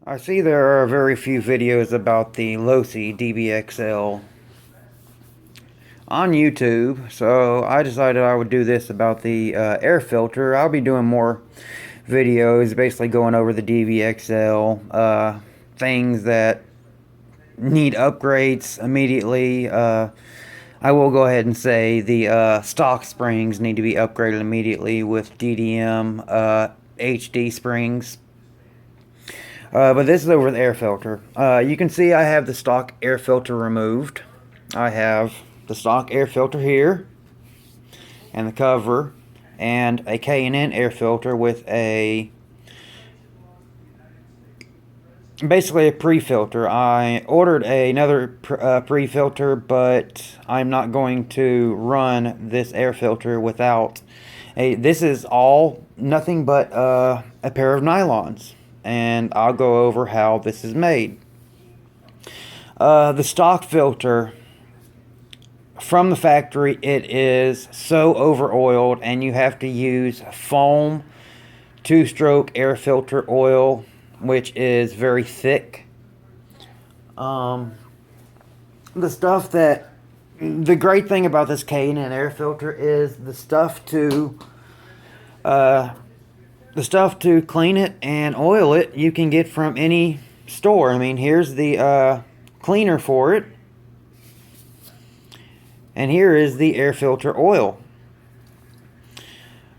I see there are very few videos about the Losi DBXL on YouTube, so I decided I would do this about the air filter. I'll be doing more videos basically going over the DBXL, things that need upgrades immediately. I will go ahead and say the stock springs need to be upgraded immediately with DDM HD springs. But this is over the air filter. You can see I have the stock air filter removed. I have the stock air filter here, and the cover, and a K&N air filter with basically a pre-filter. I ordered another pre-filter, but I'm not going to run this air filter without this is all nothing but a pair of nylons, and I'll go over how this is made. The stock filter from the factory, it is so over oiled, and you have to use foam 2-stroke air filter oil, which is very thick. The great thing about this K&N air filter is the stuff to clean it and oil it you can get from any store. I mean, here's the cleaner for it, and here is the air filter oil.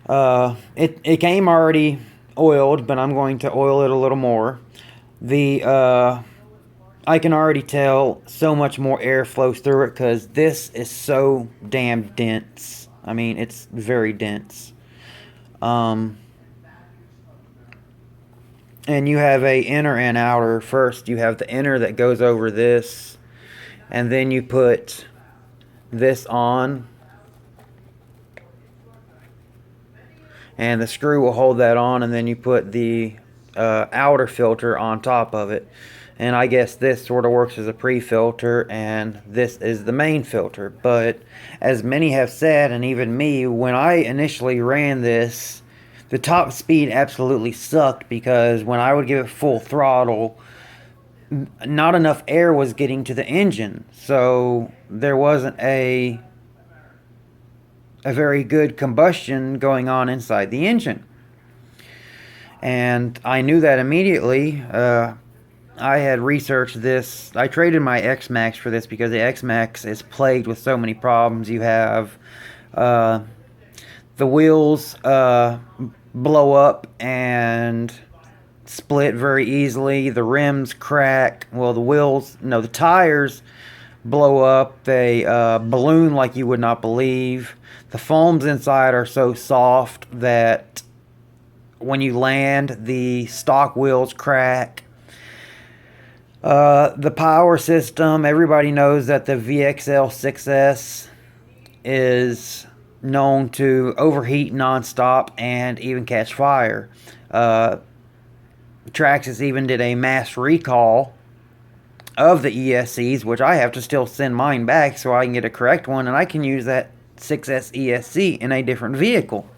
It came already oiled, but I'm going to oil it a little more. I can already tell so much more air flows through it because this is so damn dense. I mean, it's very dense. And you have a inner and outer. First, you have the inner that goes over this, and then you put this on, and the screw will hold that on, and then you put the outer filter on top of it. And I guess this sort of works as a pre-filter, and this is the main filter. But as many have said, and even me, when I initially ran this, the top speed absolutely sucked, because when I would give it full throttle, not enough air was getting to the engine, so there wasn't a very good combustion going on inside the engine. And I knew that immediately. I had researched this. I traded my X-Maxx for this because the X-Maxx is plagued with so many problems. You have the wheels blow up and split very easily. The rims crack. Well, the tires blow up. They balloon like you would not believe. The foams inside are so soft that when you land, the stock wheels crack. The power system, everybody knows that the VXL 6S is known to overheat nonstop and even catch fire. Traxxas even did a mass recall of the ESCs, which I have to still send mine back so I can get a correct one, and I can use that 6S ESC in a different vehicle.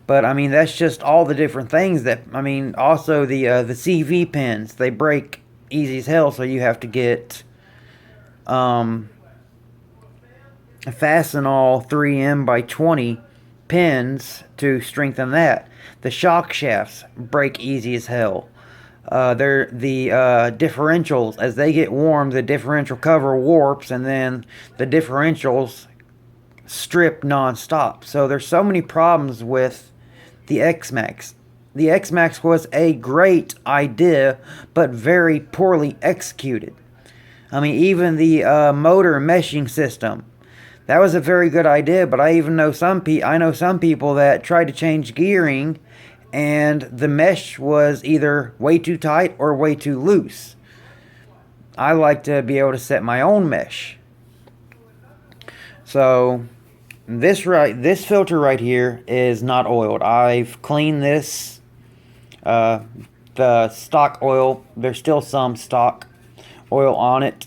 But I mean, that's just all the different things that, I mean, also the CV pins, they break easy as hell, so you have to get Fastenal 3M by 20 pins to strengthen that. The shock shafts break easy as hell. The differentials, as they get warm, the differential cover warps, and then the differentials strip non-stop. So there's so many problems with the X-Maxx. The X-Maxx was a great idea, but very poorly executed. I mean, even the motor meshing system, that was a very good idea, but I know some people that tried to change gearing, and the mesh was either way too tight or way too loose. I like to be able to set my own mesh. So this filter right here is not oiled. I've cleaned this. The stock oil, there's still some stock oil on it,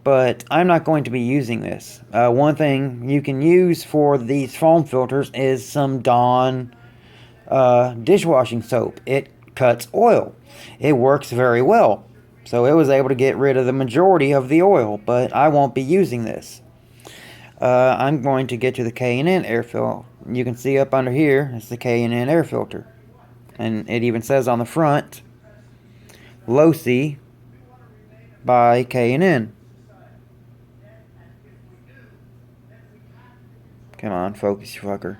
but I'm not going to be using this. One thing you can use for these foam filters is some Dawn dishwashing soap. It cuts oil. It works very well. So it was able to get rid of the majority of the oil, but I won't be using this. I'm going to get to the K&N air filter. You can see up under here, it's the K&N air filter. And it even says on the front, Losi by K&N. Come on, focus, you fucker.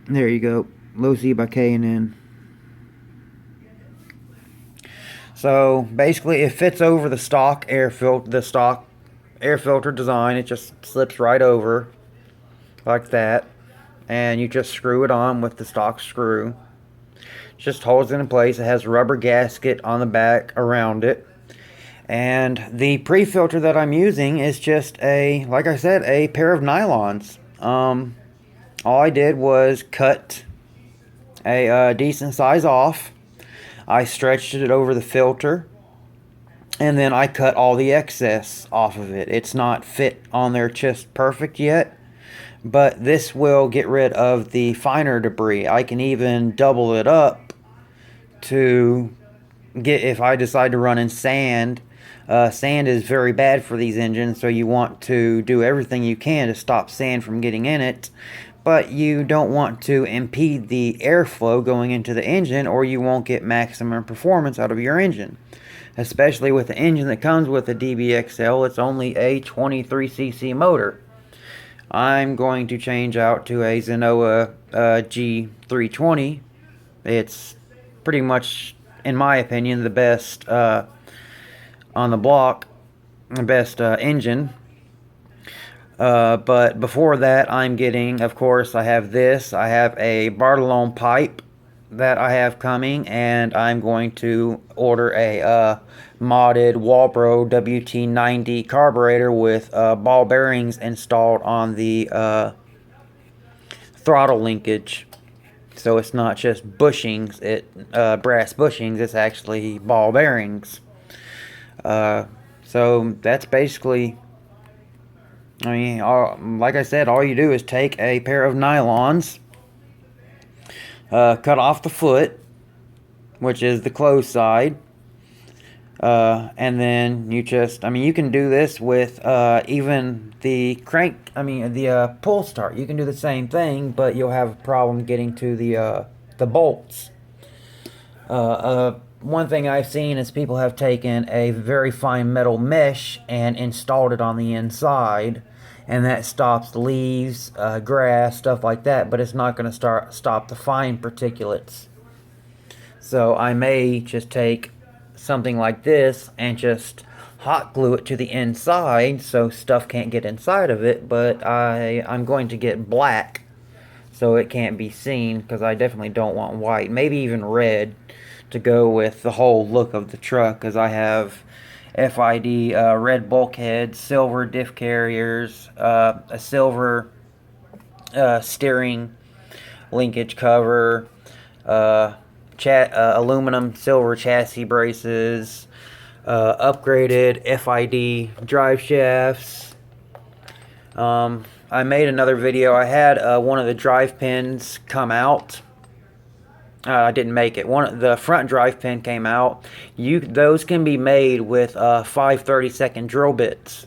There you go, Losi by K&N. So basically, it fits over the stock air filter. The stock air filter design. It just slips right over like that, and you just screw it on with the stock screw. Just holds it in place. It has a rubber gasket on the back around it. And the pre-filter that I'm using is just a, like I said, a pair of nylons. All I did was cut a decent size off. I stretched it over the filter, and then I cut all the excess off of it. It's not fit on there just perfect yet, but this will get rid of the finer debris. I can even double it up to get, if I decide to run in sand. Sand is very bad for these engines, so you want to do everything you can to stop sand from getting in it, but you don't want to impede the airflow going into the engine, or you won't get maximum performance out of your engine. Especially with the engine that comes with the DBXL, it's only a 23cc motor. I'm going to change out to a Zenoa G320. It's pretty much, in my opinion, the best on the block, the best engine. But before that, I'm getting, of course, I have this. I have a Bartolone pipe that I have coming, and I'm going to order a modded Walbro WT90 carburetor with ball bearings installed on the throttle linkage. So it's not just bushings, brass bushings, it's actually ball bearings. So that's basically, I mean, like I said, all you do is take a pair of nylons, cut off the foot, which is the closed side, and then you just, I mean, you can do this with even the crank, the pull start. You can do the same thing, but you'll have a problem getting to the bolts. One thing I've seen is people have taken a very fine metal mesh and installed it on the inside, and that stops leaves, grass, stuff like that, but it's not going to stop the fine particulates. So I may just take something like this and just hot glue it to the inside so stuff can't get inside of it, but I'm going to get black so it can't be seen, because I definitely don't want white, maybe even red, to go with the whole look of the truck, because I have FID red bulkheads, silver diff carriers, a silver steering linkage cover, aluminum silver chassis braces, upgraded FID drive shafts. I made another video. I had one of the drive pins come out. I didn't make it. The front drive pin came out. Those can be made with 5 30-second drill bits.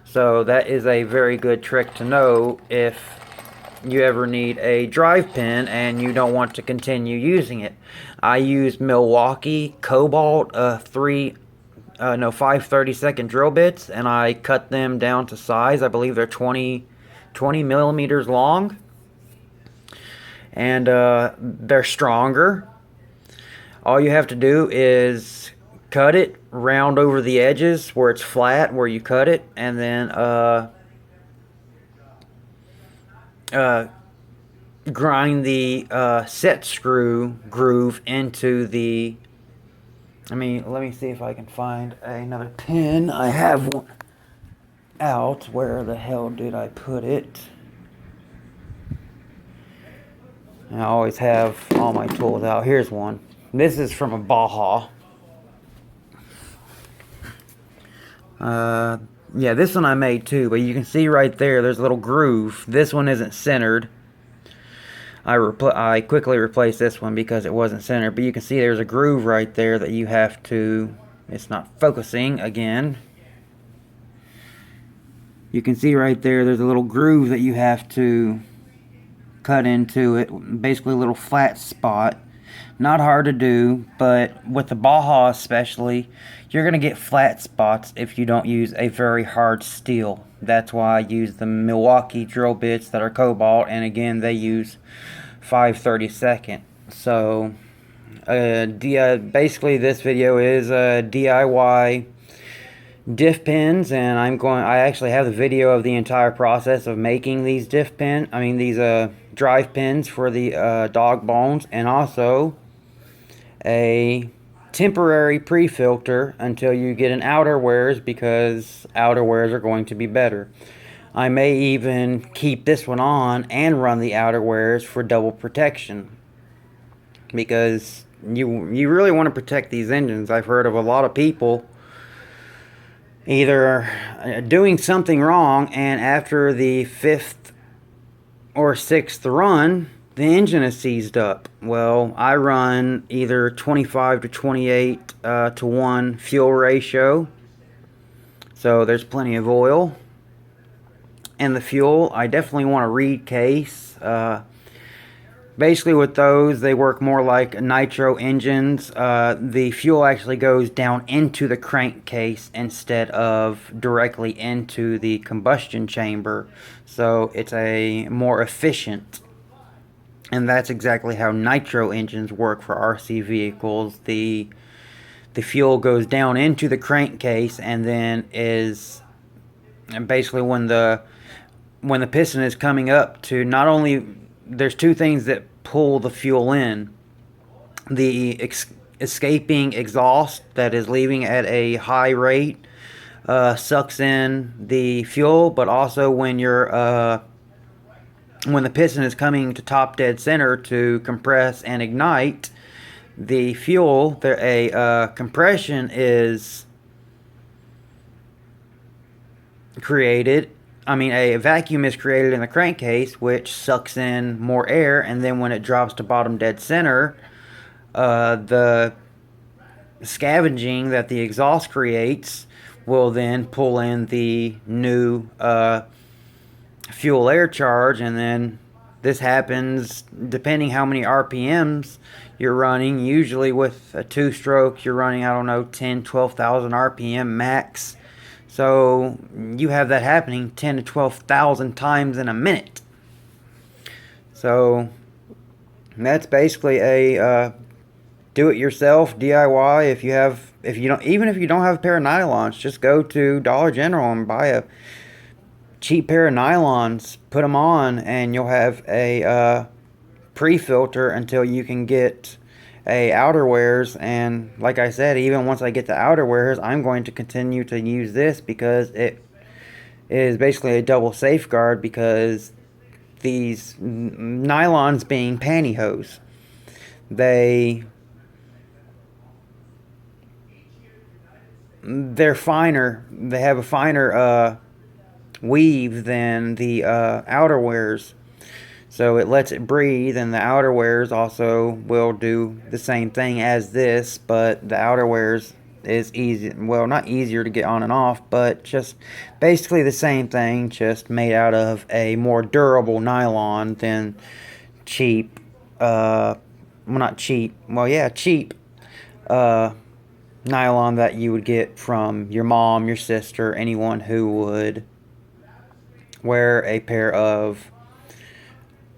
So that is a very good trick to know if you ever need a drive pin and you don't want to continue using it. I use Milwaukee Cobalt 5 30-second drill bits, and I cut them down to size. I believe they're 20 millimeters long. And they're stronger. All you have to do is cut it round over the edges where it's flat, where you cut it, and then grind the set screw groove into the, let me see if I can find another pin. I have one out. Where the hell did I put it? I always have all my tools out. Here's one. This is from a Baja. Yeah, this one I made too, but you can see right there, there's a little groove. This one isn't centered. I quickly replaced this one because it wasn't centered, but you can see there's a groove right there that you have to, it's not focusing again. You can see right there, there's a little groove that you have to cut into it, basically a little flat spot. Not hard to do, but with the Baja especially, you're going to get flat spots if you don't use a very hard steel. That's why I use the Milwaukee drill bits that are cobalt, and again, they use 5/32. So, basically this video is DIY diff pins, and I actually have the video of the entire process of making these these drive pins for the dog bones, and also a temporary pre-filter until you get an outerwears, because outerwears are going to be better. I may even keep this one on and run the outerwears for double protection, because you really want to protect these engines. I've heard of a lot of people either doing something wrong, and after the 5th or 6th run, the engine is seized up. Well, I run either 25 to 28 to 1 fuel ratio, so there's plenty of oil. And the fuel, I definitely want to reed case. Basically with those, they work more like nitro engines. The fuel actually goes down into the crankcase instead of directly into the combustion chamber, so it's a more efficient. And that's exactly how nitro engines work for RC vehicles. The fuel goes down into the crankcase, and then basically when the piston is coming up to, not only, there's two things that pull the fuel in: the escaping exhaust that is leaving at a high rate sucks in the fuel, but also when the piston is coming to top dead center to compress and ignite the fuel, compression is created. A vacuum is created in the crankcase, which sucks in more air, and then when it drops to bottom dead center, the scavenging that the exhaust creates will then pull in the new fuel air charge, and then this happens depending how many RPMs you're running. Usually with a 2-stroke, you're running, I don't know, 10, 12,000 RPM max. So you have that happening 10 to 12,000 times in a minute. So that's basically a do-it-yourself DIY. Even if you don't have a pair of nylons, just go to Dollar General and buy a cheap pair of nylons, put them on, and you'll have a pre-filter until you can get a outerwears. And like I said, even once I get the outerwears, I'm going to continue to use this because it is basically a double safeguard, because these nylons, being pantyhose, they're finer. They have a finer weave than the outerwears, so it lets it breathe, and the outerwears also will do the same thing as this, but the outerwears is easy, well, not easier to get on and off, but just basically the same thing, just made out of a more durable nylon than cheap nylon that you would get from your mom, your sister, anyone who would wear a pair of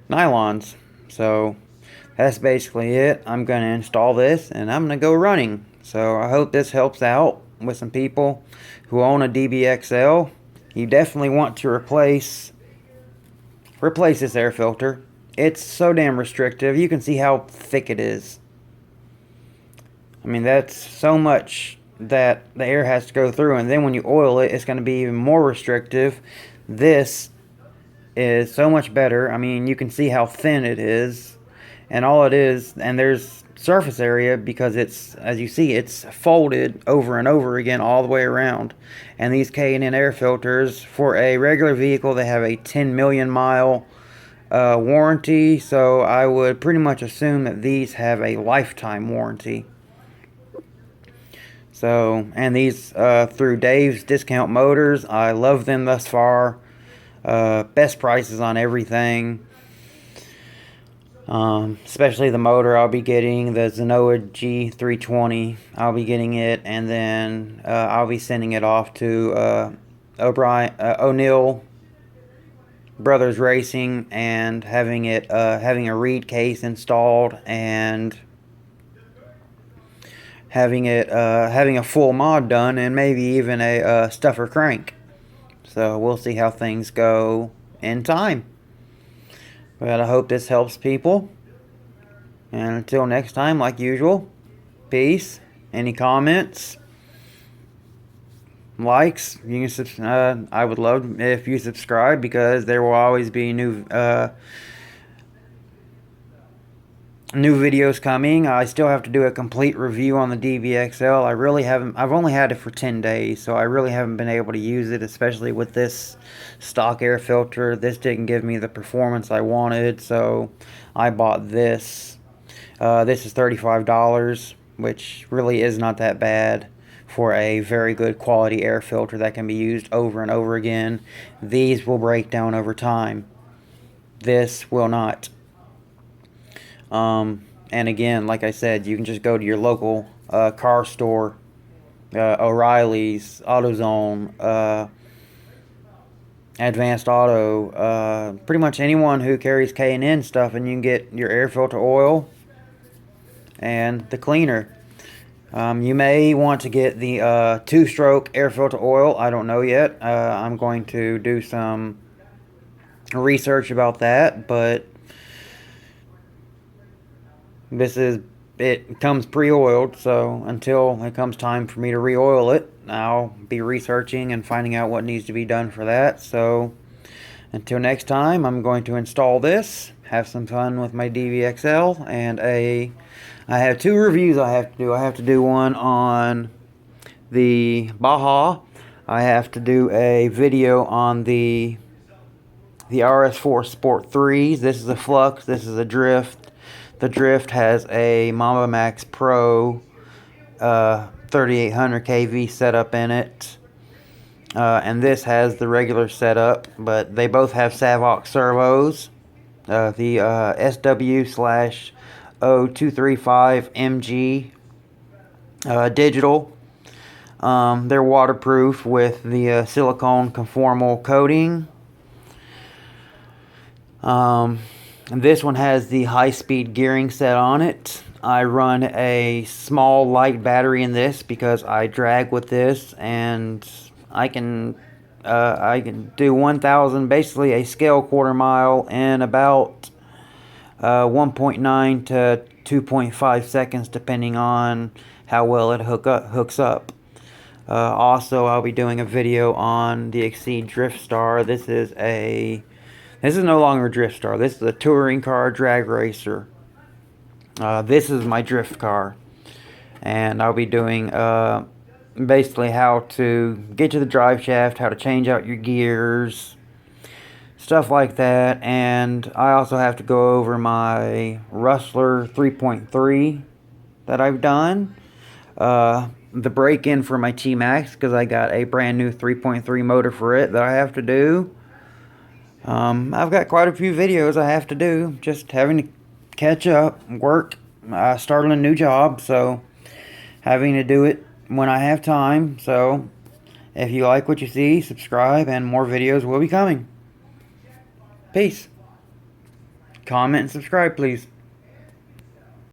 nylons. So that's basically it. I'm going to install this and I'm going to go running. So I hope this helps out with some people who own a DBXL. You definitely want to replace this air filter. It's so damn restrictive. You can see how thick it is. That's so much that the air has to go through, and then when you oil it, it's going to be even more restrictive. This is so much better. You can see how thin it is, and all it is, and there's surface area, because it's, as you see, it's folded over and over again all the way around. And these K&N air filters, for a regular vehicle, they have a 10 million mile warranty, so I would pretty much assume that these have a lifetime warranty. So, and these through Dave's Discount Motors, I love them thus far. Best prices on everything. Especially the motor, I'll be getting the Zenoa G320. I'll be getting it, and then I'll be sending it off to O'Neill Brothers Racing, and having a reed case installed, and having a full mod done, and maybe even a stuffer crank. So we'll see how things go in time. But I hope this helps people. And until next time, like usual, peace. Any comments, likes, you can I would love if you subscribe, because there will always be new videos coming. I still have to do a complete review on the DBXL. I've only had it for 10 days, so I really haven't been able to use it, especially with this stock air filter. This didn't give me the performance I wanted, so I bought this. This is $35, which really is not that bad for a very good quality air filter that can be used over and over again. These will break down over time. This will not. And again, like I said, you can just go to your local car store, O'Reilly's, AutoZone, Advanced Auto, pretty much anyone who carries K&N stuff, and you can get your air filter oil and the cleaner. You may want to get the two-stroke air filter oil. I don't know yet. I'm going to do some research about that, but it comes pre-oiled, so until it comes time for me to re-oil it, I'll be researching and finding out what needs to be done for that. So until next time, I'm going to install this, have some fun with my DBXL, and I have 2 reviews I have to do. I have to do one on the Baja. I have to do a video on the RS4 Sport 3s. This is a Flux, this is a Drift. The Drift has a Mamba Max Pro 3800 kV setup in it. And this has the regular setup, but they both have Savox servos. The SW/0235MG digital. They're waterproof with the silicone conformal coating. And this one has the high-speed gearing set on it. I run a small light battery in this because I drag with this, and I can do 1,000, basically a scale quarter mile, in about 1.9 to 2.5 seconds, depending on how well it hooks up. Also, I'll be doing a video on the Exceed Drift Star. This is no longer a drift star. This is a touring car drag racer. This is my drift car. And I'll be doing basically how to get to the drive shaft, how to change out your gears, stuff like that. And I also have to go over my Rustler 3.3 that I've done. The break-in for my T-Max, because I got a brand new 3.3 motor for it that I have to do. I've got quite a few videos I have to do, just having to catch up, work, starting a new job, so having to do it when I have time. So if you like what you see, subscribe, and more videos will be coming. Peace. Comment and subscribe, please.